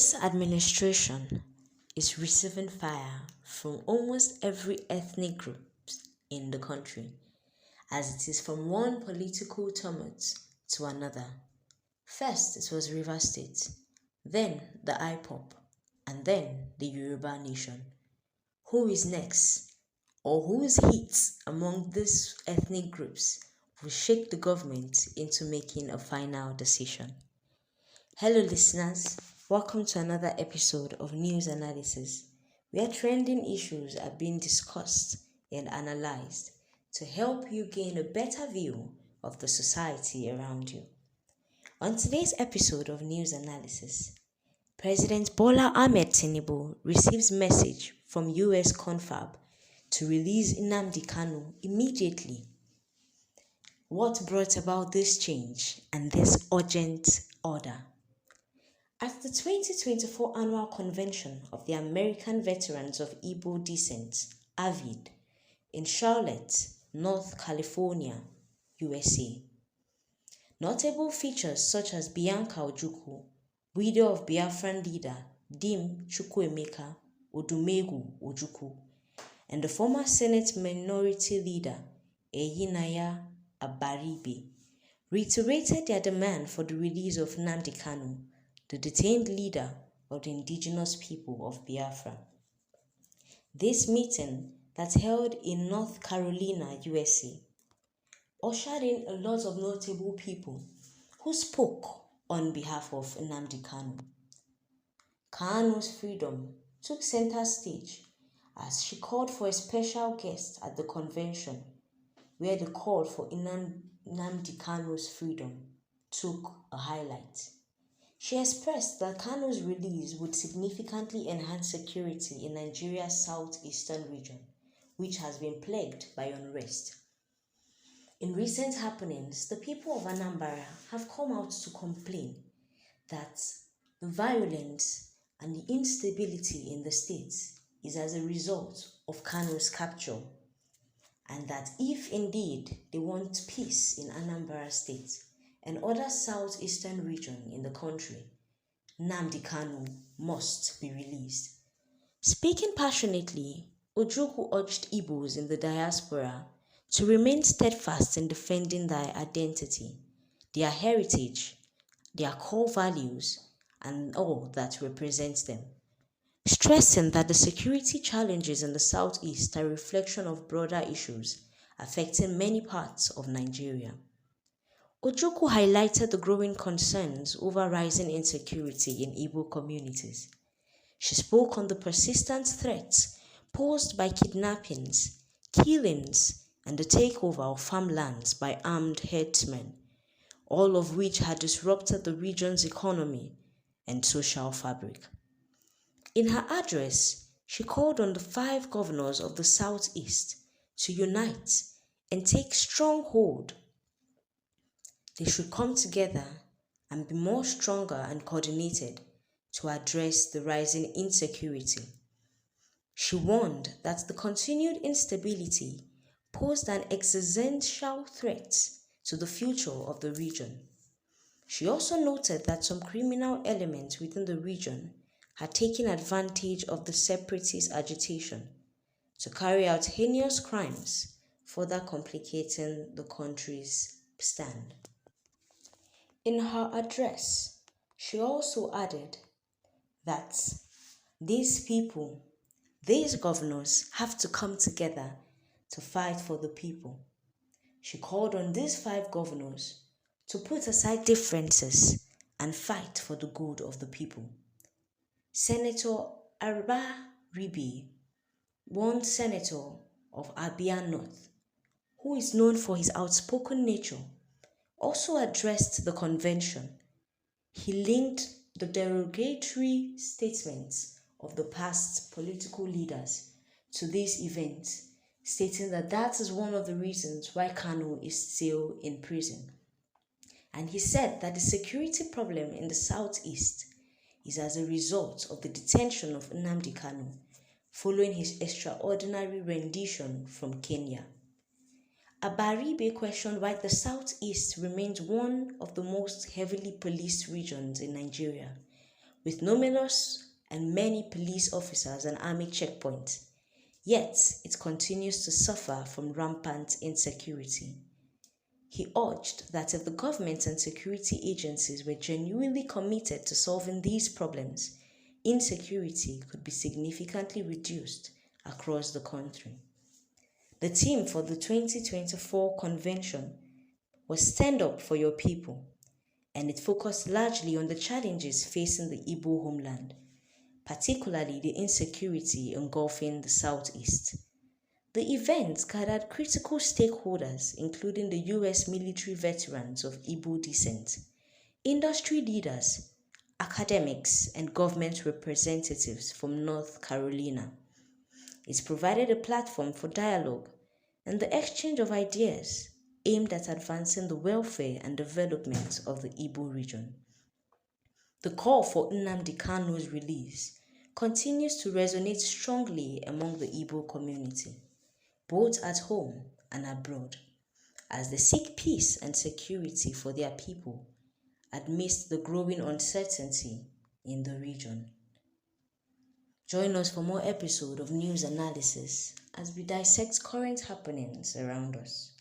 This administration is receiving fire from almost every ethnic group in the country, as it is from one political tumult to another. First, it was Rivers State, then the IPOP, and then the Yoruba Nation. Who is next, or whose hits among these ethnic groups will shake the government into making a final decision? Hello, listeners. Welcome to another episode of News Analysis, where trending issues are being discussed and analyzed to help you gain a better view of the society around you. On today's episode of News Analysis, President Bola Ahmed Tinubu receives message from US Confab to release Nnamdi Kanu immediately. What brought about this change and this urgent order? At the 2024 Annual Convention of the American Veterans of Igbo Descent, AVID, in Charlotte, North Carolina, USA, notable features such as Bianca Ojukwu, widow of Biafran leader Dim Chukwuemeka Odumegwu Ojukwu, and the former Senate Minority Leader Eyinaya Abaribe, reiterated their demand for the release of Nnamdi Kanu, the detained leader of the indigenous people of Biafra. This meeting that held in North Carolina, USA, ushered in a lot of notable people who spoke on behalf of Nnamdi Kanu. Kanu's freedom took center stage as she called for a special guest at the convention, where the call for Nnamdi Kanu's freedom took a highlight. She expressed that Kanu's release would significantly enhance security in Nigeria's southeastern region, which has been plagued by unrest. In recent happenings, the people of Anambra have come out to complain that the violence and the instability in the state is as a result of Kanu's capture, and that if indeed they want peace in Anambra State and other southeastern region in the country, Nnamdi Kanu must be released. Speaking passionately, Ojukwu urged Igbos in the diaspora to remain steadfast in defending their identity, their heritage, their core values, and all that represents them, stressing that the security challenges in the southeast are a reflection of broader issues affecting many parts of Nigeria. Ojukwu highlighted the growing concerns over rising insecurity in Igbo communities. She spoke on the persistent threats posed by kidnappings, killings, and the takeover of farmlands by armed herdsmen, all of which had disrupted the region's economy and social fabric. In her address, she called on the 5 governors of the Southeast to unite and take strong hold. They should come together and be more stronger and coordinated to address the rising insecurity. She warned that the continued instability posed an existential threat to the future of the region. She also noted that some criminal elements within the region had taken advantage of the separatist agitation to carry out heinous crimes, further complicating the country's stand. In her address, she also added that these governors have to come together to fight for the people. She called on these 5 governors to put aside differences and fight for the good of the people. Senator Arba Ribi, one senator of Abia North, who is known for his outspoken nature, also addressed the convention. He linked the derogatory statements of the past political leaders to this event, stating that that is one of the reasons why Kanu is still in prison. And he said that the security problem in the southeast is as a result of the detention of Nnamdi Kanu following his extraordinary rendition from Kenya. Abaribe questioned why the southeast remains one of the most heavily policed regions in Nigeria, with numerous and many police officers and army checkpoints. Yet, it continues to suffer from rampant insecurity. He urged that if the government and security agencies were genuinely committed to solving these problems, insecurity could be significantly reduced across the country. The theme for the 2024 convention was Stand Up for Your People, and it focused largely on the challenges facing the Igbo homeland, particularly the insecurity engulfing the southeast. The event gathered critical stakeholders, including the U.S. military veterans of Igbo descent, industry leaders, academics, and government representatives from North Carolina. It provided a platform for dialogue and the exchange of ideas aimed at advancing the welfare and development of the Igbo region. The call for Nnamdi Kanu's release continues to resonate strongly among the Igbo community, both at home and abroad, as they seek peace and security for their people amidst the growing uncertainty in the region. Join us for more episodes of news analysis as we dissect current happenings around us.